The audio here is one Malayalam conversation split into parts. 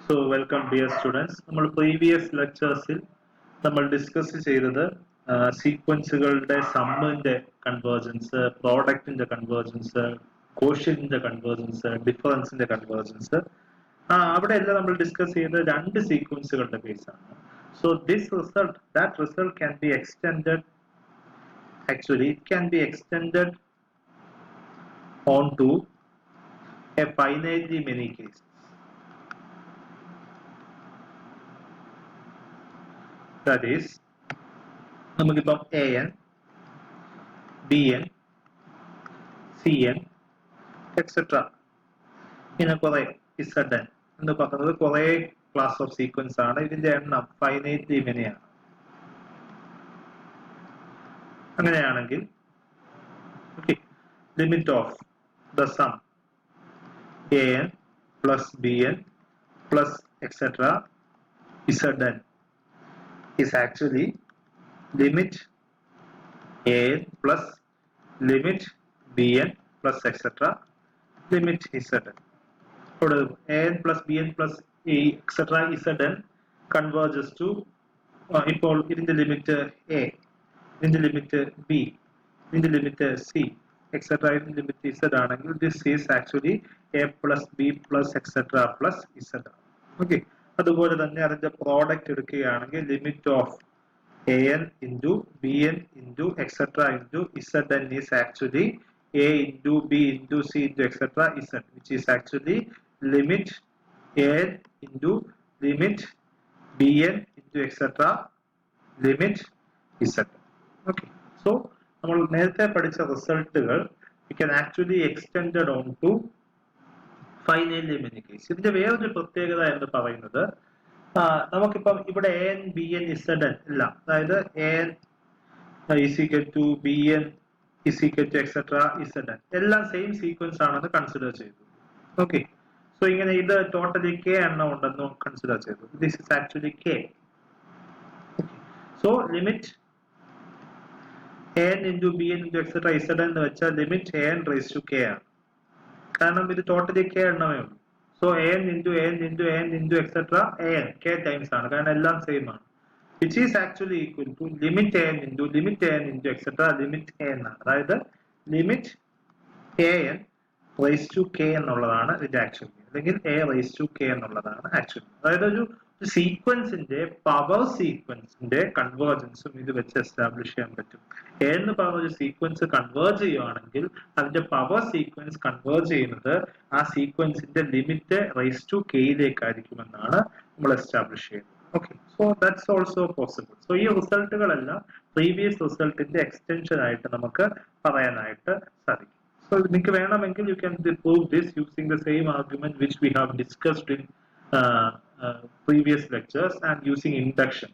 So welcome dear students. നമ്മൾ previous lectures-ൽ നമ്മൾ ഡിസ്കസ് ചെയ്തത് സീക്വൻസുകളുടെ സമ്മിന്റെ കൺവേർജൻസ്, പ്രോഡക്റ്റിന്റെ കൺവേർജൻസ്, കോഷ്യന്റിന്റെ കൺവേർജൻസ്, ഡിഫറൻസിന്റെ കൺവേർജൻസ്. അവിടെ എല്ലാം നമ്മൾ ഡിസ്കസ് ചെയ്ത രണ്ട് സീക്വൻസുകളുടെ കേസാണ്. So this result, that result can be extended. Actually, it can be extended onto a finitely many cases. That is, നമുക്കിപ്പം an, bn, cn, etc. ഇങ്ങനെ കുറെ zn എന്ന് പറയുന്നത് കുറെ ക്ലാസ് ഓഫ് സീക്വൻസ് ആണ്. ഇതിന്റെ എണ്ണം ഫൈനൈറ്റ്ലി മെനിയാണ്. അങ്ങനെയാണെങ്കിൽ limit of the sum an plus bn plus etc. zn is actually limit an plus limit bn plus etc. limit zn. an plus bn plus etc. zn converges to ഇപ്പോൾ ഇതിന്റെ ലിമിറ്റ് a, ഇതിന്റെ ലിമിറ്റ് b, ഇതിന്റെ ലിമിറ്റ് c, etc. ഇതിന്റെ ലിമിറ്റ് z ആണെങ്കിൽ this is actually a plus b plus etc. plus z. Okay, അതുപോലെ തന്നെ അതിന്റെ പ്രോഡക്റ്റ് എടുക്കുകയാണെങ്കിൽ limit of an into bn into etc. into zn is actually a into b into c into etc. z, which is actually limit an into limit bn into etc. limit z. Okay, so നമ്മൾ നേരത്തെ പഠിച്ച റിസൾട്ടുകൾ we can actually extended on to finitely many cases. ഇതിന്റെ വേറൊരു പ്രത്യേകത എന്ന് പറയുന്നത് നമുക്കിപ്പം ഇവിടെ an, bn, zn ഇല്ല. അതായത് an is equal to bn is equal to etc. zn എല്ലാം സെയിം സീക്വൻസ് ആണെന്ന് കൺസിഡർ ചെയ്തു. ഓക്കെ, സോ ഇങ്ങനെ ഇത് ടോട്ടലി k എണ്ണം ഉണ്ടെന്ന് കൺസിഡർ ചെയ്തു. This is actually k. So limit an into bn into etc. zn എന്ന് വെച്ചാൽ limit an raised to k ആണ്. കാരണം ഇത് ടോട്ടലി k എണ്ണമേ ഉള്ളൂ. So an into n into n into etc. an k times ആണ്, കാരണം എല്ലാം സെയിം ആണ്. which is actually equal to limit an into etc. limit n ആണ്. അതായത് limit an raised to k എന്നുള്ളതാണ് ഇത് ആക്ച്വലി, അല്ലെങ്കിൽ a raised to k എന്നുള്ളതാണ് ആക്ച്വലി. അതായത് ഒരു സീക്വൻസിന്റെ പവർ സീക്വൻസിന്റെ കൺവേർജൻസും ഇത് വെച്ച് എസ്റ്റാബ്ലിഷ് ചെയ്യാൻ പറ്റും. a എന്ന് പറഞ്ഞ ഒരു സീക്വൻസ് കൺവേർജ് ചെയ്യുകയാണെങ്കിൽ അതിന്റെ പവർ സീക്വൻസ് കൺവേർജ് ചെയ്യുന്നത് ആ സീക്വൻസിന്റെ ലിമിറ്റ് റൈസ് ടു കെയിലേക്കായിരിക്കുമെന്നാണ് നമ്മൾ എസ്റ്റാബ്ലിഷ് ചെയ്യുന്നത്. Okay, so that's also possible. So ഈ റിസൾട്ടുകളെല്ലാം പ്രീവിയസ് റിസൾട്ടിന്റെ എക്സ്റ്റൻഷൻ ആയിട്ട് നമുക്ക് പറയാനായിട്ട് സാധിക്കും. So നിങ്ങൾക്ക് വേണമെങ്കിൽ you can prove this using the same argument which we have discussed in previous lectures and using induction.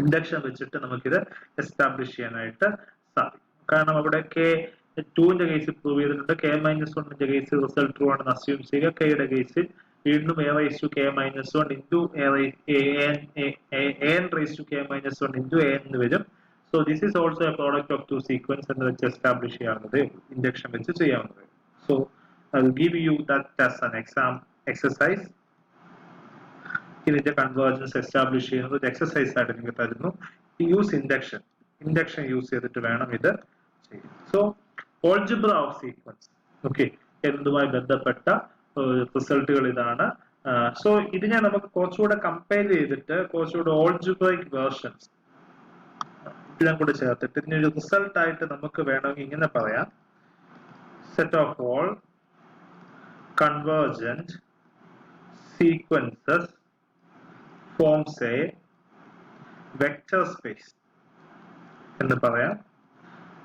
Induction വെച്ചിട്ട് നമുക്കിത് എസ്റ്റാബ്ലിഷ് ചെയ്യാനായിട്ട് സാധിക്കും. കാരണം അവിടെ k2 ന്റെ കേസിൽ പ്രൂവ് ചെയ്തിട്ടുണ്ട്, k-1 ന്റെ കേസിൽ റിസൾട്ട് ട്രൂ ആണെന്ന് അസ്യൂം ചെയ്യുക. k യുടെ കേസിൽ വീണ്ടും a raised to k-1 into an raised to k-1 into an എന്ന് വരും. So this is also a product of two sequence എന്ന് വെച്ച് എസ്റ്റാബ്ലിഷ് ചെയ്യാവുന്നതേ ഇൻഡക്ഷൻ വെച്ച് ചെയ്യാവുന്നതേ. So I will give you that as an exercise. ഇതിന്റെ കൺവേർജൻസ് എസ്റ്റാബ്ലിഷ് ചെയ്യുന്നത് ഒരു എക്സസൈസ് ആയിട്ട് നിങ്ങൾക്ക് തരുന്നു. യൂസ് ഇൻഡക്ഷൻ യൂസ് ചെയ്തിട്ട് വേണം ഇത് ചെയ്യാൻ. So algebra of sequence, okay, എന്നതുമായി ബന്ധപ്പെട്ട റിസൾട്ടുകൾ ഇതാണ്. സോ ഇതിനെ നമുക്ക് കുറച്ചുകൂടെ കമ്പയർ ചെയ്തിട്ട് കുറച്ചുകൂടെ ഓൾജിബ്രൈക് വേർഷൻസ് എല്ലാം കൂടെ ചേർത്തിട്ട് ഇതിനൊരു റിസൾട്ട് ആയിട്ട് നമുക്ക് വേണമെങ്കിൽ ഇങ്ങനെ പറയാം: set of all convergent sequences forms A vector space എന്ന് പറയാം.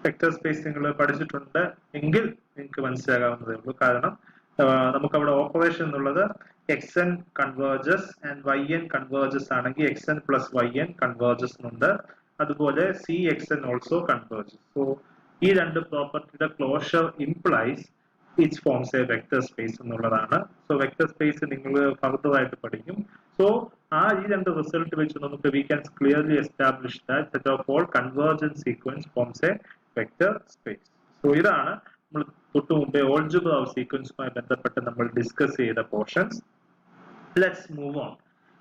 വെക്റ്റർ സ്പേസ് നിങ്ങൾ പഠിച്ചിട്ടുണ്ട് എങ്കിൽ നിങ്ങൾക്ക് മനസ്സിലാകാവുന്നതേ ഉള്ളൂ. കാരണം നമുക്ക് അവിടെ ഓപ്പറേഷൻ എന്നുള്ളത് xn converges and yn converges ആണെങ്കിൽ xn പ്ലസ് yn കൺവേർജസ് എന്നുണ്ട്. അതുപോലെ cxn ഓൾസോ കൺവേർജസ്. സോ ഈ രണ്ട് പ്രോപ്പർട്ടിയുടെ closure implies it forms A vector space എന്നുള്ളതാണ്. സോ വെക്റ്റർ സ്പേസ് നിങ്ങൾ ഫർദർ ആയിട്ട് പഠിക്കും. സോ ഈ രണ്ട് റിസൾട്ട് വെച്ച് നമുക്ക് we can clearly establish that set of all convergent sequence forms A vector space. So ഇതാണ് നമ്മൾ തൊട്ട് മുമ്പേ ഓൾജിബ്ര ഓഫ് സീക്വൻസുമായി ബന്ധപ്പെട്ട് നമ്മൾ ഡിസ്കസ് ചെയ്ത പോർഷൻസ്. Let's move on.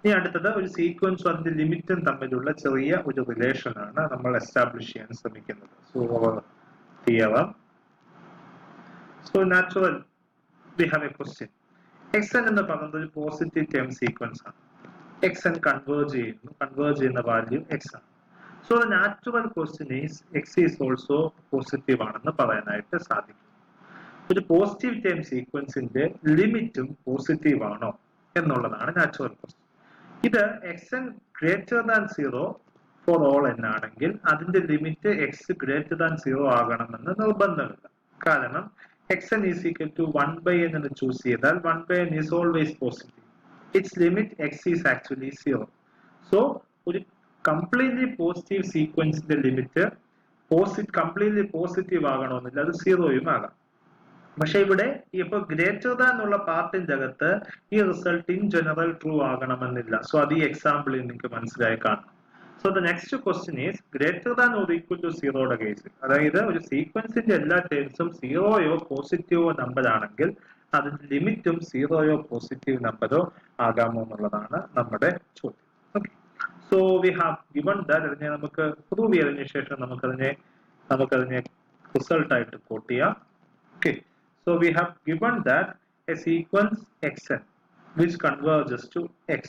ഇനി അടുത്തത് ഒരു സീക്വൻസും അതിന്റെ ലിമിറ്റും തമ്മിലുള്ള ചെറിയ ഒരു റിലേഷൻ ആണ് നമ്മൾ എസ്റ്റാബ്ലിഷ് ചെയ്യാൻ ശ്രമിക്കുന്നത്. So theorem. So natural we have a question. xn എന്ന് പറയുന്നത് ഒരു പോസിറ്റീവ് ടേം സീക്വൻസ് ആണ്. xn കൺവേർജ് ചെയ്യുന്ന വാല്യൂ x ആണ്. So the natural question is x is also positive ആണെന്ന് പറയാനായിട്ട് സാധിക്കും. ഒരു പോസിറ്റീവ് ടേം സീക്വൻസിന്റെ ലിമിറ്റും പോസിറ്റീവ് ആണോ എന്നുള്ളതാണ് നാച്ചുറൽ ക്വസ്റ്റ്യൻ. ഇത് xn greater than 0 for all n ആണെങ്കിൽ അതിന്റെ ലിമിറ്റ് x ഗ്രേറ്റർ ദാൻ 0 ആകണമെന്ന് നിർബന്ധമില്ല. കാരണം xn is equal to 1 by n എന്ന് ചൂസ് ചെയ്താൽ 1 by n is always positive. Its limit x is actually 0. So ഒരു കംപ്ലീറ്റ്ലി പോസിറ്റീവ് സീക്വൻസിന്റെ ലിമിറ്റ് കംപ്ലീറ്റ്ലി പോസിറ്റീവ് ആകണമെന്നില്ല, അത് 0യും ആകാം. പക്ഷെ ഇവിടെ ഇപ്പൊ ഗ്രേറ്റർ ദാൻ എന്നുള്ള പാർട്ടിന്റെ അകത്ത് ഈ റിസൾട്ട് ഇൻ ജനറൽ ട്രൂ ആകണമെന്നില്ല. സോ അത് ഈ എക്സാമ്പിളിൽ നിങ്ങൾക്ക് മനസ്സിലായി കാണും. So the next question is greater than or equal to 0യുടെ കേസിൽ, അതായത് ഒരു സീക്വൻസിന്റെ എല്ലാ ടേംസും 0യോ പോസിറ്റീവോ നമ്പർ ആണെങ്കിൽ അതിന്റെ ലിമിറ്റും 0യോ പോസിറ്റീവ് നമ്പറോ ആകാമോ എന്നുള്ളതാണ് നമ്മുടെ ചോദ്യം. Okay, so we have given that. അതിനെ നമുക്ക് പ്രൂവ് ചെയ്തതിനു ശേഷം നമുക്കതിനെ റിസൾട്ട് ആയിട്ട് കോട്ട് ചെയ്യാം. Okay, so we have given that a sequence xn which converges to x.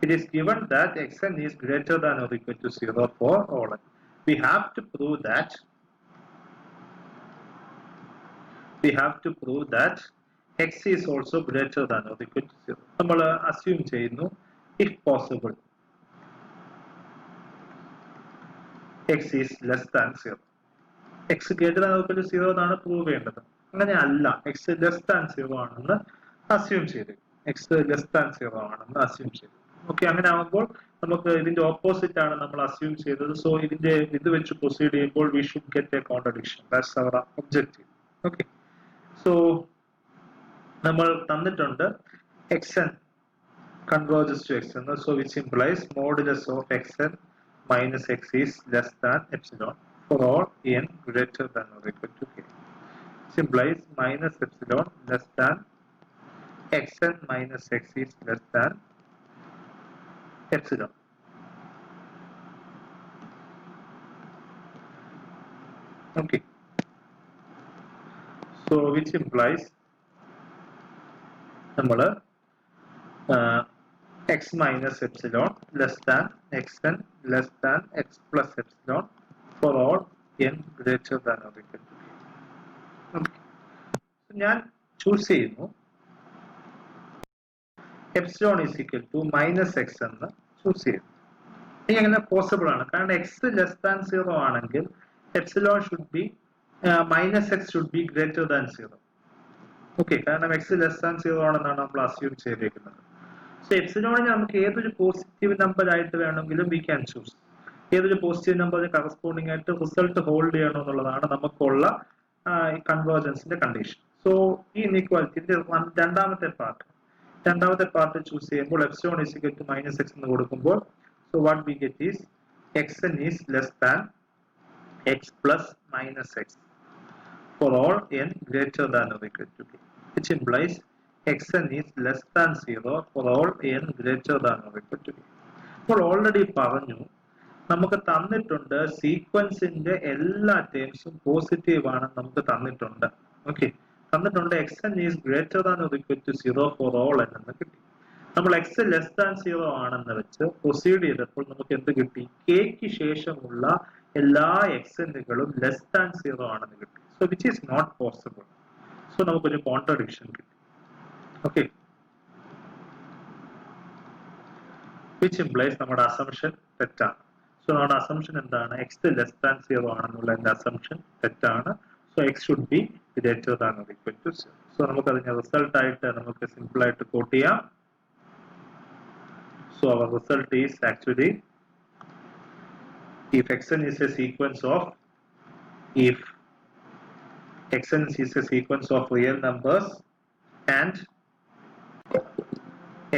It is given that xn is greater than or equal to 0 for all n. We have to prove that x is also greater than or equal to 0. നമ്മൾ assume ചെയ്യുന്നു if possible x is less than 0. x greater than or equal to 0 എന്നാണ് പ്രൂവ് ചെയ്യേണ്ടത്. അങ്ങനെ അല്ല, എക്സ് ലെസ് ദാൻ 0 ആണെന്ന് അസ്യൂം ചെയ്തു. ഓക്കെ, അങ്ങനെ ആകുമ്പോൾ നമുക്ക് ഇതിന്റെ ഓപ്പോസിറ്റ് ആണ് നമ്മൾ അസ്യൂം ചെയ്തത്. സോ ഇതിന്റെ ഇത് വെച്ച് പ്രൊസീഡ് ചെയ്യുമ്പോൾ we should get a contradiction. That's our objective. Okay, so നമ്മൾ തന്നിട്ടുണ്ട് xn converges to xn, so which implies modulus of xn minus x is less than epsilon for all n greater than or equal to k. Implies minus epsilon less than xn minus x is less than epsilon. Okay, so which implies നമ്മള് x minus epsilon less than xn less than x plus epsilon for all n greater than or equal to k. ഞാൻ ചൂസ് ചെയ്യുന്നു epsilon is equal to minus x എന്ന് ചൂസ് ചെയ്യുന്നു. ഇനി അങ്ങനെ പോസിബിൾ ആണ്, കാരണം എക്സ് ലെസ് ദാൻ 0 ആണെങ്കിൽ epsilon should be minus X should be greater than 0. Okay, കാരണം എക്സ് ലെസ് ദാൻ 0 ആണെന്നാണ് നമ്മൾ അസ്യൂം ചെയ്തിരിക്കുന്നത്. സോ എപ്സിലോണിന് നമുക്ക് ഏതൊരു പോസിറ്റീവ് നമ്പർ ആയിട്ട് വേണമെങ്കിലും വി ക്യാൻ ചൂസ്. ഏതൊരു പോസിറ്റീവ് നമ്പറിന് കറസ്പോണ്ടിങ് ആയിട്ട് റിസൾട്ട് ഹോൾഡ് ചെയ്യണം എന്നുള്ളതാണ് നമുക്കുള്ള കൺവേർജൻസിന്റെ കണ്ടീഷൻ. സോ ഈ ഇൻഇക്വാലിറ്റിന്റെ രണ്ടാമത്തെ പാർട്ട് ചൂസ് ചെയ്യുമ്പോൾ epsilon is equal to minus x എന്ന് കൊടുക്കുമ്പോൾ so what we get is xn is less than x plus minus x for all n greater than or equal to k, which implies xn is less than 0 for all n greater than or equal to k. അപ്പോൾ ഓൾറെഡി പറഞ്ഞു, നമുക്ക് തന്നിട്ടുണ്ട് സീക്വൻസിന്റെ എല്ലാ ടേംസും പോസിറ്റീവ് ആണെന്ന് നമുക്ക് തന്നിട്ടുണ്ട്. ഓക്കെ, തന്നിട്ടുണ്ട് xn is greater than or equal to 0 for all n എന്ന് കിട്ടി. നമ്മൾ x ലെസ് ദാൻ 0 ആണെന്ന് വെച്ച് പ്രൊസീഡ് ചെയ്തപ്പോൾ നമുക്ക് എന്ത് കിട്ടി? കെക്ക് ശേഷമുള്ള എല്ലാ xnകളും ലെസ് ദാൻ 0 ആണെന്ന് കിട്ടി. So which is not possible. So നമുക്കൊരു കോൺട്രഡിക്ഷൻ കിട്ടി. ഓക്കെ, വിച്ച് ഇംപ്ലൈസ് നമ്മുടെ അസംഷൻ തെറ്റാണ്. സോ നമ്മുടെ അസംഷൻ എന്താണ്? എക്സ് ലെസ് ദാൻ 0 ആണെന്നുള്ള എന്റെ അസംഷൻ തെറ്റാണ്. So x should be greater than or equal to 0. So നമുക്ക് അതിന്റെ റിസൾട്ട് ആയിട്ട് നമുക്ക് സിമ്പിൾ ആയിട്ട് കോട്ട് ചെയ്യാം. So our result is actually if xn is a sequence of real numbers and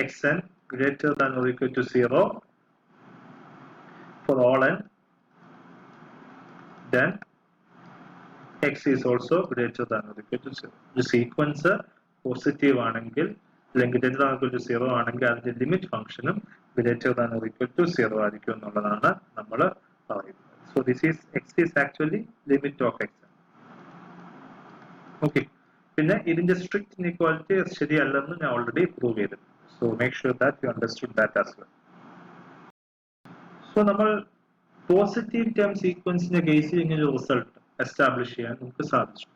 xn greater than or equal to 0 for all n, then x is also greater than or equal to 0. The sequence positive ആണെങ്കിൽ അല്ലെങ്കിൽ greater than or equal to 0 ആണെങ്കിൽ അതിന്റെ ലിമിറ്റ് ഫംഗ്ഷനും greater than or equal to 0 ആയിരിക്കും എന്നുള്ളതാണ് നമ്മൾ പറയുന്നത്. So this is x is actually limit of x. Okay. പിന്നെ ഇതിന്റെ സ്ട്രിക്റ്റ് ഇനീക്വാലിറ്റി ശരിയല്ലെന്ന് ഞാൻ ഓൾറെഡി പ്രൂവ് ചെയ്തു. So make sure that you understood that as well. So നമ്മൾ പോസിറ്റീവ് ടേം സീക്വൻസിന്റെ കേസിൽ ഇങ്ങനെ ഒരു റിസൾട്ട് എസ്റ്റാബ്ലിഷ് ചെയ്യാൻ നമുക്ക് സാധിച്ചു.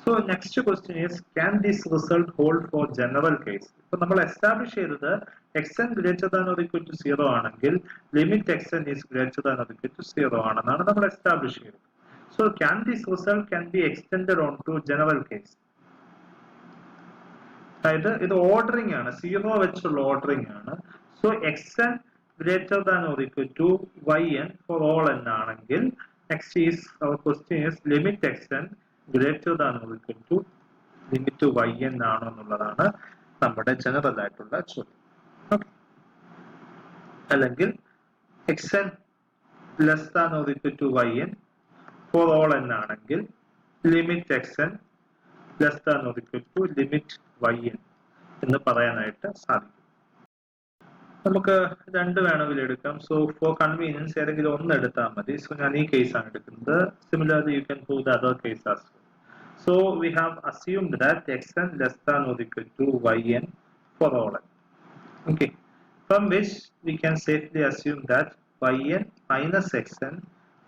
So next question is can this result hold for general case? ഇപ്പൊ നമ്മൾ എസ്റ്റാബ്ലിഷ് ചെയ്തത് xn greater than or equal to 0 ആണെങ്കിൽ limit xn is greater than or equal to 0 ആണെന്നാണ് നമ്മൾ എസ്റ്റാബ്ലിഷ് ചെയ്തത്. So can this result can be extended on to general case? അതായത് ഇത് ഓർഡറിംഗ് ആണ്, 0 വെച്ചുള്ള ഓർഡറിംഗ് ആണ്. So xn greater than or equal to yn for all n ആണെങ്കിൽ next is our question is limit xn greater than or equal to limit yn ആണോ എന്നുള്ളതാണ് നമ്മുടെ ജനറൽ ആയിട്ടുള്ള ചോദ്യം. ഓക്കെ, അല്ലെങ്കിൽ xn less than or equal to yn for all n ആണെങ്കിൽ limit xn less than or equal to limit yn എന്ന് പറയാനായിട്ട് സാധിക്കും. നമുക്ക് രണ്ട് വേണമെങ്കിൽ എടുക്കാം. സോ ഫോർ കൺവീനിയൻസ് ഏതെങ്കിലും ഒന്ന് എടുത്താൽ മതി. സോ ഞാൻ ഈ കേസാണ് എടുക്കുന്നത്. Similarly you can prove the other case as well. So we have assumed that xn less than or equal to yn for all n. Okay, from which we can safely assume that yn minus xn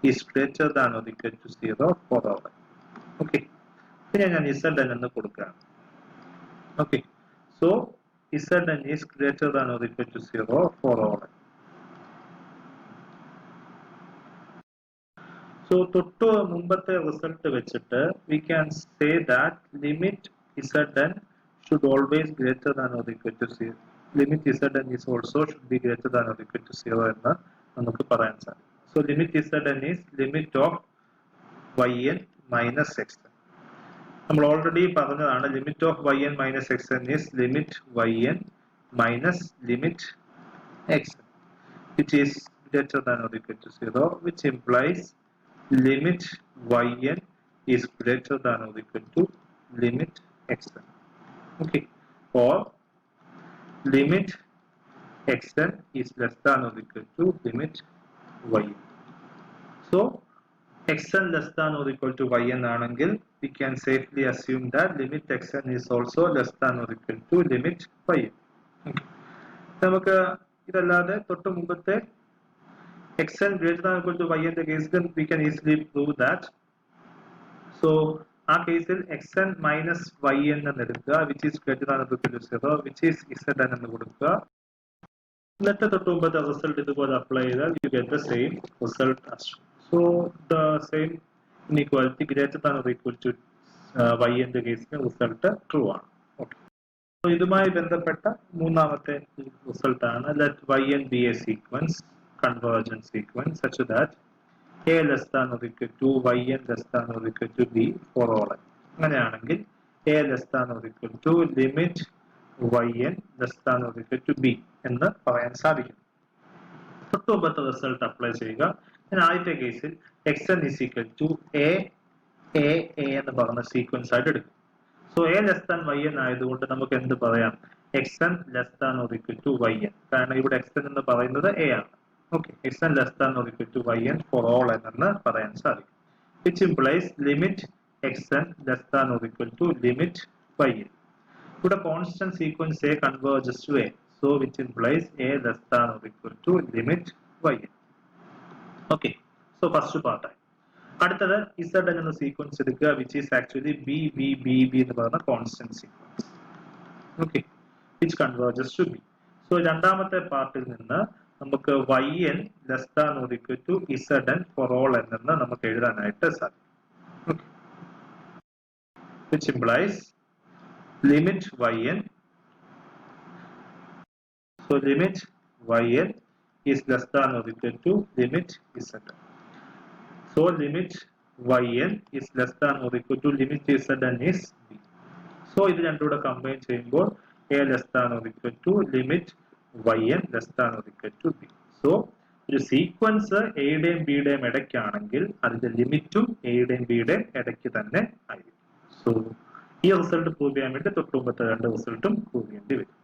is greater than or equal to 0 for all n. Okay, പിന്നെ ഞാൻ zn എന്ന് കൊടുക്കുകയാണ്. Okay, so Zn is greater than or equal to 0 for all n. So തൊട്ട് മുമ്പത്തെ റിസൾട്ട് വെച്ചിട്ട് we can say that limit Zn should always greater than or equal to 0. Limit Zn is also should be greater than or equal to 0 എന്ന് നമുക്ക് പറയാൻ സാധിക്കും. So limit Zn is limit of yn minus xn. നമ്മൾ ഓൾറെഡി പറഞ്ഞതാണ് limit of yn minus xn is limit yn minus limit xn which is greater than or equal to 0, which implies limit yn is greater than or equal to limit xn. Okay, or limit xn is less than or equal to limit yn. So xn less than or equal to yn ആണെങ്കിൽ we can safely assume that limit xn is also less than or equal to limit yn. നമുക്ക് ഇതല്ലാതെ തൊട്ട് മുമ്പത്തെ xn greater than or equal to y ന്റെ കേസിൽ we can easily prove that. So ആ കേസിൽ xn minus yn എന്ന് എടുക്കുക, which is greater than or equal to 0, which is zn എന്ന് കൊടുക്കുക. എന്നിട്ട് തൊട്ട് മുമ്പത്തെ റിസൾട്ട് ഇതുപോലെ അപ്ലൈ ചെയ്താൽ you get the same result as well. So the same inequality greater than or equal to y ന്റെ കേസിൽ റിസൾട്ട് ട്രൂ ആണ്. ഓക്കെ, ഇതുമായി ബന്ധപ്പെട്ട മൂന്നാമത്തെ റിസൾട്ട് ആണ് let yn be a sequence, convergent sequence such that a less than or equal to yn less than or equal to b for all n. അങ്ങനെയാണെങ്കിൽ a less than or equal to limit yn less than or equal to b എന്ന് പറയാൻ സാധിക്കും. തൊട്ട് മുമ്പത്തെ റിസൾട്ട് അപ്ലൈ ചെയ്യുക. ആദ്യത്തെ കേസിൽ xn is equal to a എന്ന് പറഞ്ഞ സീക്വൻസ് ആയിട്ട് എടുക്കും. So a less than yn ആയതുകൊണ്ട് നമുക്ക് എന്ത് പറയാം? xn less than or equal to yn, കാരണം ഇവിടെ xn എന്ന് പറയുന്നത് a ആണ്. Okay, xn less than or equal to yn for all n എന്ന് പറയാൻ സാധിക്കും. which implies limit xn less than or equal to limit yn. ഇവിടെ constant sequence a converges to a, so which implies a less than or equal to limit yn. Okay, so first part ആയി. അടുത്തത് Zn എന്ന സീക്വൻസ് എടുക്കുക, which is actually b എന്ന് പറയുന്ന constant sequence. Okay, which converges to b. So രണ്ടാമത്തെ പാർട്ടിൽ നിന്ന് നമുക്ക് yn less than or equal to Zn for all n എന്ന് നമുക്ക് എഴുതാനായിട്ട് സാധിക്കും. Okay, which implies limit yn, so limit yn is less than or equal to limit Zn. So limit yn is less than or equal to limit Zn is b. So ഇത് രണ്ടും കൂടെ കമ്പൈൻ ചെയ്യുമ്പോൾ a less than or equal to limit yn less than or equal to b. So ഒരു സീക്വൻസ് എയുടെയും ബിയുടെയും ഇടയ്ക്കാണെങ്കിൽ അതിന്റെ ലിമിറ്റും എയുടെയും ബിയുടെയും ഇടയ്ക്ക് തന്നെ ആയിരിക്കും. സോ ഈ റിസൾട്ട് പ്രൂവ് ചെയ്യാൻ വേണ്ടി തൊട്ട് മുമ്പത്തെ രണ്ട് റിസൾട്ടും പ്രൂവ് ചെയ്യേണ്ടി വരും.